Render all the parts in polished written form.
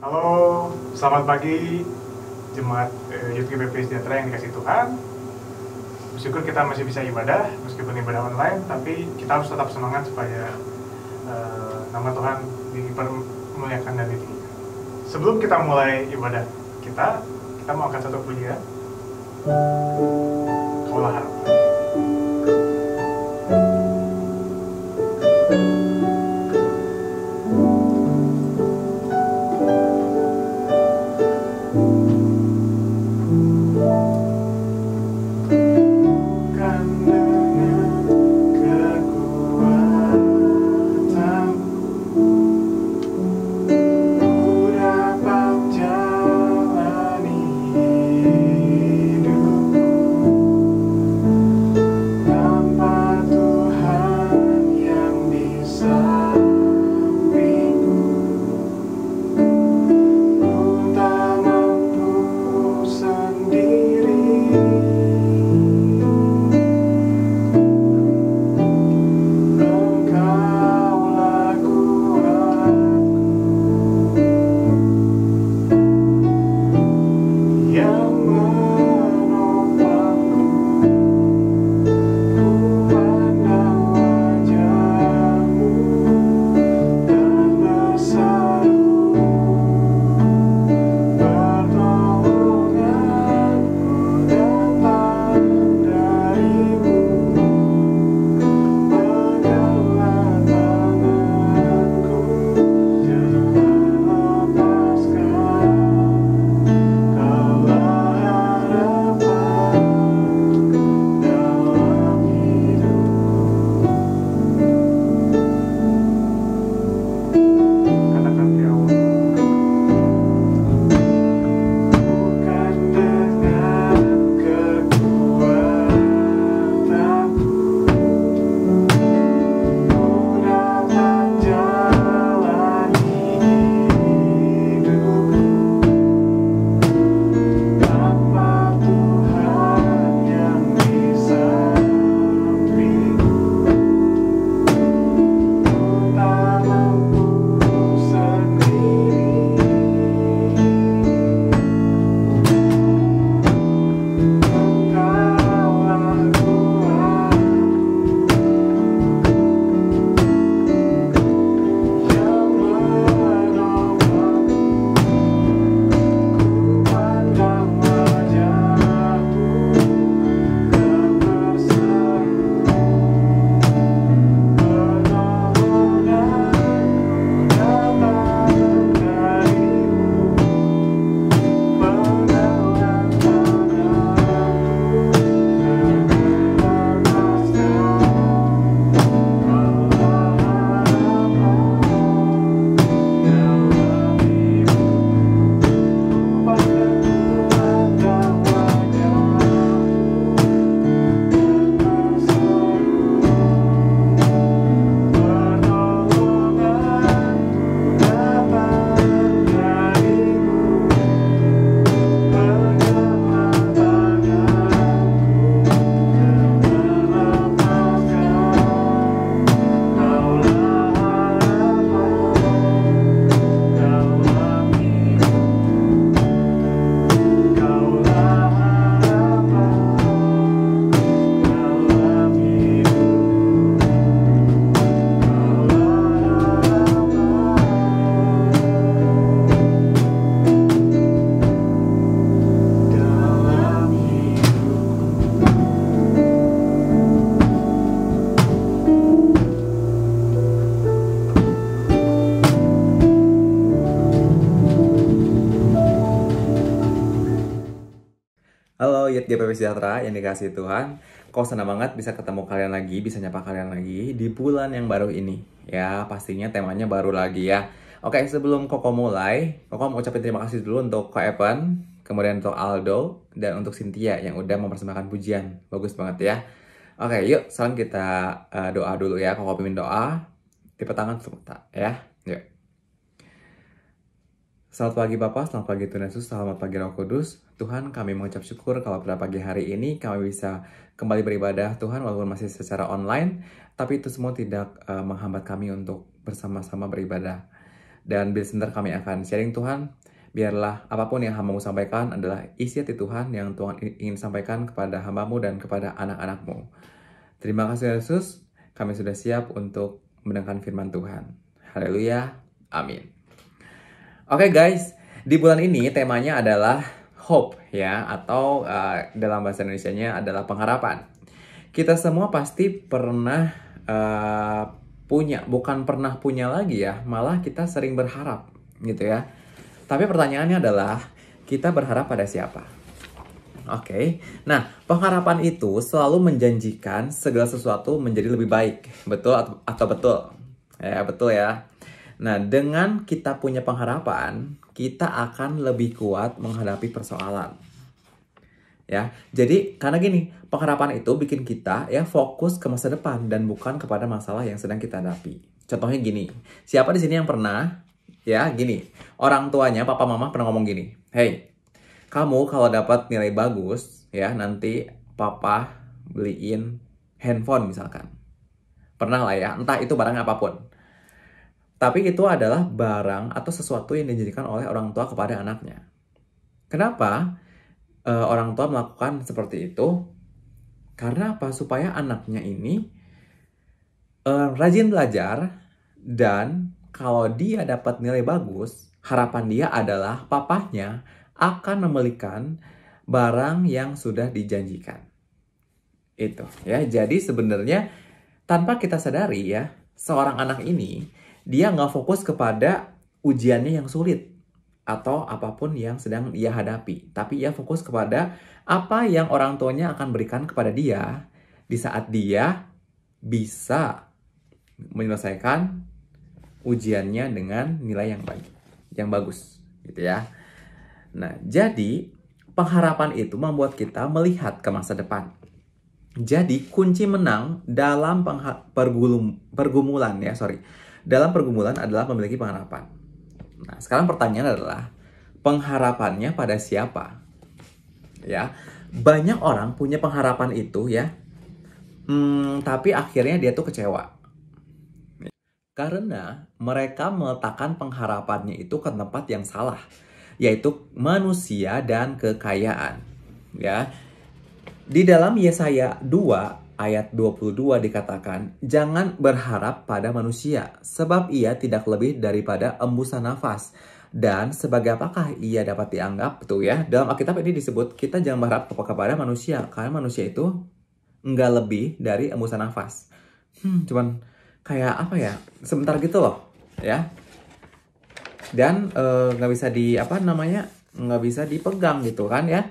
Halo, selamat pagi jemaat Youth GBP Sejahtera yang dikasih Tuhan. Bersyukur kita masih bisa ibadah, meskipun ibadah online, tapi kita harus tetap semangat supaya nama Tuhan dipermuliakan dan ditinggikan. Sebelum kita mulai ibadah kita mau angkat satu pujian. Kaulah harapan. Halo Youth GPP Sejahtera yang dikasih Tuhan. Kok senang banget bisa ketemu kalian lagi, bisa nyapa kalian lagi di bulan yang baru ini. Ya, pastinya temanya baru lagi ya. Oke, sebelum Koko mulai, Koko mau ucapin terima kasih dulu untuk Ko Evan, kemudian untuk Aldo, dan untuk Cynthia yang udah mempersembahkan pujian. Bagus banget ya. Oke, yuk sekarang kita doa dulu ya. Koko pimpin doa. Tepuk tangan sebentar ya. Yuk. Selamat pagi Bapak, selamat pagi Tuhan Yesus, selamat pagi Roh Kudus. Tuhan, kami mengucap syukur kalau pada pagi hari ini kami bisa kembali beribadah Tuhan walaupun masih secara online, tapi itu semua tidak menghambat kami untuk bersama-sama beribadah. Dan bila sebentar kami akan sharing Tuhan, biarlah apapun yang hamba-Mu sampaikan adalah isi hati Tuhan yang Tuhan ingin sampaikan kepada hamba-Mu dan kepada anak-anak-Mu. Terima kasih Yesus, kami sudah siap untuk mendengarkan firman Tuhan. Haleluya, amin. Oke guys, di bulan ini temanya adalah hope ya, atau dalam bahasa Indonesianya adalah pengharapan. Kita semua pasti pernah bukan pernah punya lagi ya, malah kita sering berharap gitu ya. Tapi pertanyaannya adalah, kita berharap pada siapa? Oke, nah pengharapan itu selalu menjanjikan segala sesuatu menjadi lebih baik. Betul atau betul? Ya, betul ya. Nah, dengan kita punya pengharapan, kita akan lebih kuat menghadapi persoalan. Ya, jadi karena gini, pengharapan itu bikin kita ya fokus ke masa depan dan bukan kepada masalah yang sedang kita hadapi. Contohnya gini, siapa di sini yang pernah ya gini, orang tuanya, papa mama pernah ngomong gini, hey, kamu kalau dapat nilai bagus ya nanti papa beliin handphone misalkan. Pernah lah ya, entah itu barang apapun. Tapi itu adalah barang atau sesuatu yang dijadikan oleh orang tua kepada anaknya. Kenapa orang tua melakukan seperti itu? Karena apa? Supaya anaknya ini rajin belajar, dan kalau dia dapat nilai bagus, harapan dia adalah papahnya akan membelikan barang yang sudah dijanjikan. Itu ya. Jadi sebenarnya tanpa kita sadari ya, seorang anak ini dia nggak fokus kepada ujiannya yang sulit atau apapun yang sedang ia hadapi, tapi ia fokus kepada apa yang orang tuanya akan berikan kepada dia di saat dia bisa menyelesaikan ujiannya dengan nilai yang baik, yang bagus, gitu ya. Nah, jadi pengharapan itu membuat kita melihat ke masa depan. Jadi kunci menang dalam dalam pergumulan adalah memiliki pengharapan. Nah, sekarang pertanyaan adalah, pengharapannya pada siapa? Ya, banyak orang punya pengharapan itu ya, tapi akhirnya dia tuh kecewa. Karena mereka meletakkan pengharapannya itu ke tempat yang salah, yaitu manusia dan kekayaan. Ya, di dalam Yesaya 2 ayat 22 dikatakan, jangan berharap pada manusia, sebab ia tidak lebih daripada embusan nafas. Dan sebagai apakah ia dapat dianggap? Tuh ya, dalam Alkitab ini disebut kita jangan berharap kepada manusia, karena manusia itu nggak lebih dari embusan nafas. Cuman kayak apa ya, sebentar gitu loh ya, dan nggak bisa nggak bisa dipegang gitu kan ya,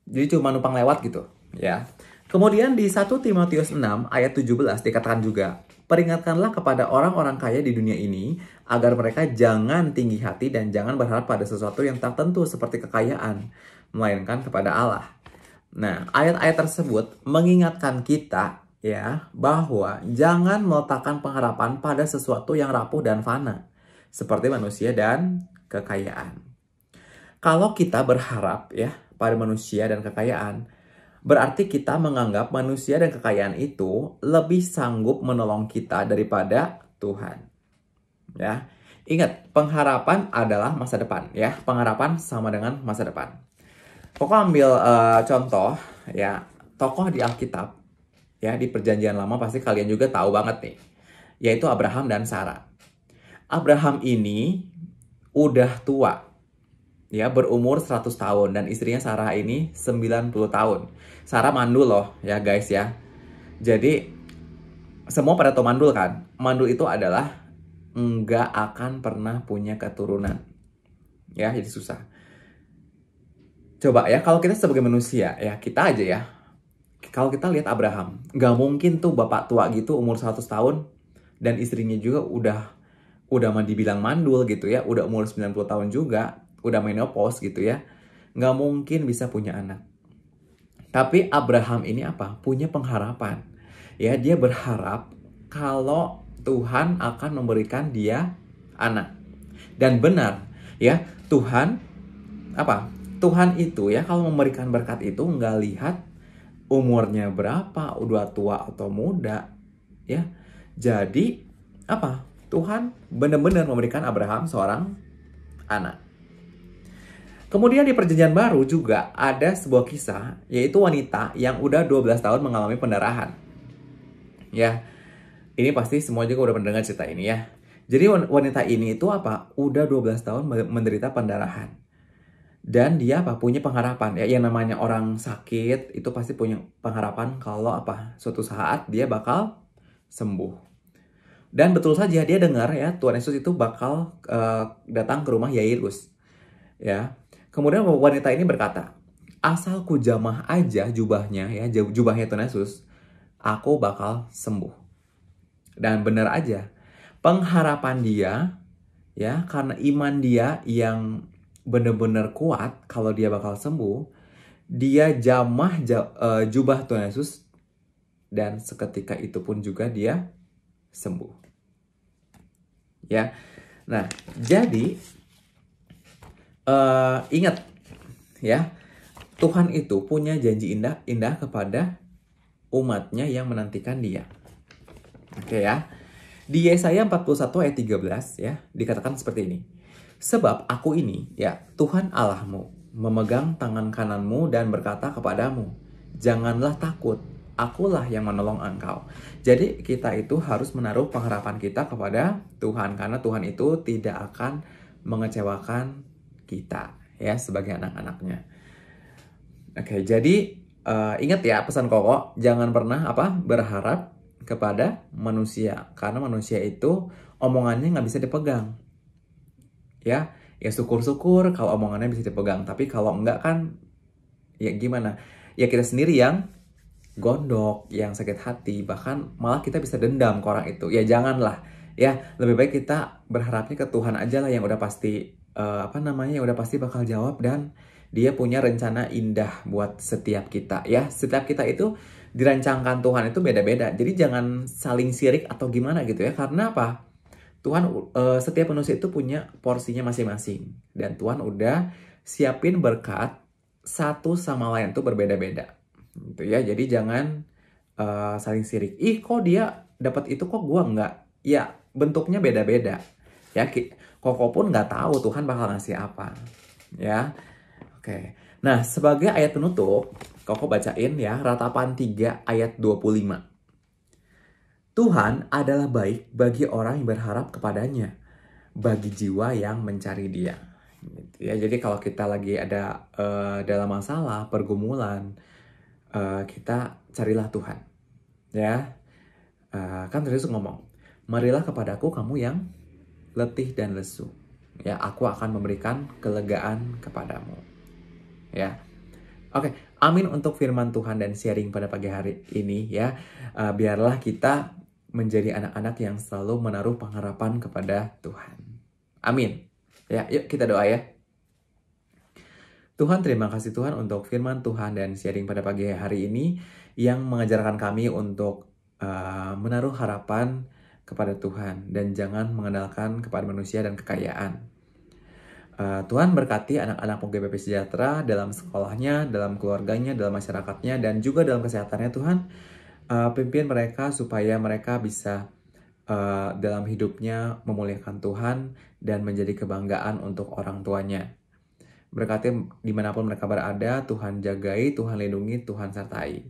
jadi cuma numpang lewat gitu ya. Kemudian di 1 Timotius 6 ayat 17 dikatakan juga, peringatkanlah kepada orang-orang kaya di dunia ini agar mereka jangan tinggi hati dan jangan berharap pada sesuatu yang tak tentu seperti kekayaan, melainkan kepada Allah. Nah, ayat-ayat tersebut mengingatkan kita ya, bahwa jangan meletakkan pengharapan pada sesuatu yang rapuh dan fana, seperti manusia dan kekayaan. Kalau kita berharap ya pada manusia dan kekayaan, berarti kita menganggap manusia dan kekayaan itu lebih sanggup menolong kita daripada Tuhan. Ya, ingat, pengharapan adalah masa depan ya, pengharapan sama dengan masa depan. Pokoknya ambil contoh ya, tokoh di Alkitab ya, di Perjanjian Lama pasti kalian juga tahu banget nih, yaitu Abraham dan Sarah. Abraham ini udah tua ya, berumur 100 tahun, dan istrinya Sarah ini 90 tahun. Sarah mandul loh ya guys ya. Jadi semua pada tahu mandul kan? Mandul itu adalah nggak akan pernah punya keturunan. Ya, jadi susah. Coba ya, kalau kita sebagai manusia ya, kita aja ya, kalau kita lihat Abraham, nggak mungkin tuh bapak tua gitu umur 100 tahun dan istrinya juga udah dibilang mandul gitu ya, udah umur 90 tahun juga, udah menopause gitu ya. Nggak mungkin bisa punya anak. Tapi Abraham ini apa? Punya pengharapan. Ya, dia berharap kalau Tuhan akan memberikan dia anak. Dan benar, ya, Tuhan itu ya kalau memberikan berkat itu nggak lihat umurnya berapa, udah tua atau muda, ya. Jadi Tuhan benar-benar memberikan Abraham seorang anak. Kemudian di perjanjian baru juga ada sebuah kisah, yaitu wanita yang udah 12 tahun mengalami pendarahan. Ya, ini pasti semua juga udah mendengar cerita ini ya. Jadi wanita ini itu apa? Udah 12 tahun menderita pendarahan. Dan dia apa? Punya pengharapan. Ya, yang namanya orang sakit itu pasti punya pengharapan kalau apa? Suatu saat dia bakal sembuh. Dan betul saja dia dengar ya, Tuhan Yesus itu bakal datang ke rumah Yairus. Ya. Kemudian wanita ini berkata, asal ku jamah aja jubahnya ya, jubahnya Tuhan Yesus, aku bakal sembuh. Dan benar aja, pengharapan dia ya, karena iman dia yang benar-benar kuat kalau dia bakal sembuh, dia jamah jubah Tuhan Yesus dan seketika itu pun juga dia sembuh. Ya. Nah, jadi ingat ya, Tuhan itu punya janji indah kepada umatnya yang menantikan dia. Oke ya. Di Yesaya 41 ayat 13 ya, dikatakan seperti ini. Sebab aku ini ya, Tuhan Allahmu, memegang tangan kananmu dan berkata kepadamu, janganlah takut, akulah yang menolong engkau. Jadi kita itu harus menaruh pengharapan kita kepada Tuhan, karena Tuhan itu tidak akan mengecewakan kita ya sebagai anak-anaknya. Oke, jadi ingat ya pesan Koko, jangan pernah berharap kepada manusia, karena manusia itu omongannya nggak bisa dipegang. Ya syukur-syukur kalau omongannya bisa dipegang, tapi kalau enggak kan ya gimana? Ya kita sendiri yang gondok, yang sakit hati, bahkan malah kita bisa dendam ke orang itu. Ya janganlah. Ya lebih baik kita berharapnya ke Tuhan aja lah yang udah pasti yang udah pasti bakal jawab, dan dia punya rencana indah buat setiap kita ya. Setiap kita itu dirancangkan Tuhan itu beda-beda. Jadi jangan saling sirik atau gimana gitu ya. Karena apa? Tuhan setiap manusia itu punya porsinya masing-masing, dan Tuhan udah siapin berkat satu sama lain tuh berbeda-beda. Gitu ya. Jadi jangan saling sirik. Ih, kok dia dapat itu kok gua enggak? Ya, bentuknya beda-beda. Ya, Koko pun nggak tahu Tuhan bakal ngasih apa. Ya. Oke. Nah, sebagai ayat penutup, Koko bacain ya Ratapan 3 ayat 25. Tuhan adalah baik bagi orang yang berharap kepadanya, bagi jiwa yang mencari Dia. Gitu ya. Jadi kalau kita lagi ada dalam masalah, pergumulan, kita carilah Tuhan. Ya. Kan Yesus ngomong, marilah kepadaku kamu yang letih dan lesu. Ya, aku akan memberikan kelegaan kepadamu. Ya. Oke, amin untuk firman Tuhan dan sharing pada pagi hari ini ya. Biarlah kita menjadi anak-anak yang selalu menaruh pengharapan kepada Tuhan. Amin. Ya, yuk kita doa ya. Tuhan, terima kasih Tuhan untuk firman Tuhan dan sharing pada pagi hari ini yang mengajarkan kami untuk menaruh harapan kepada Tuhan dan jangan mengandalkan kepada manusia dan kekayaan. Tuhan berkati anak-anak PGBP Sejahtera dalam sekolahnya, dalam keluarganya, dalam masyarakatnya, dan juga dalam kesehatannya Tuhan. Pimpin mereka supaya mereka bisa dalam hidupnya memuliakan Tuhan dan menjadi kebanggaan untuk orang tuanya. Berkati dimanapun mereka berada, Tuhan jagai, Tuhan lindungi, Tuhan sertai.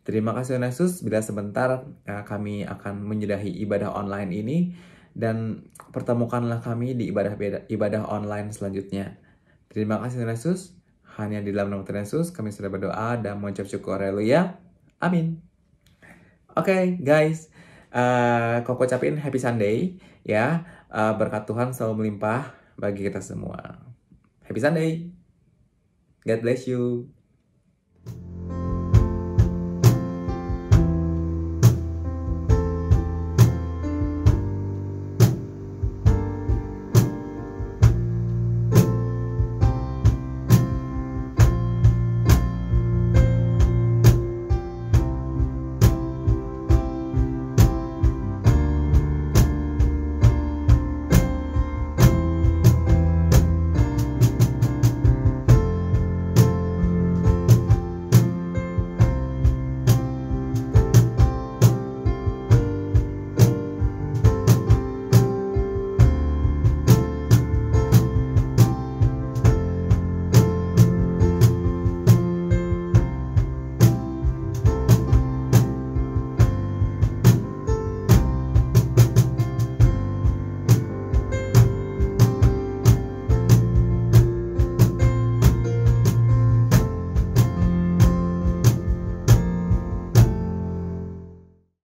Terima kasih Tuhan Yesus, bila sebentar kami akan menyudahi ibadah online ini, dan pertemukanlah kami di ibadah online selanjutnya. Terima kasih Tuhan Yesus, hanya di dalam nama Tuhan Yesus kami sudah berdoa dan mengucap syukur. Haleluya. Amin. Oke, guys, Koko ucapin happy Sunday ya. Berkat Tuhan selalu melimpah bagi kita semua. Happy Sunday. God bless you.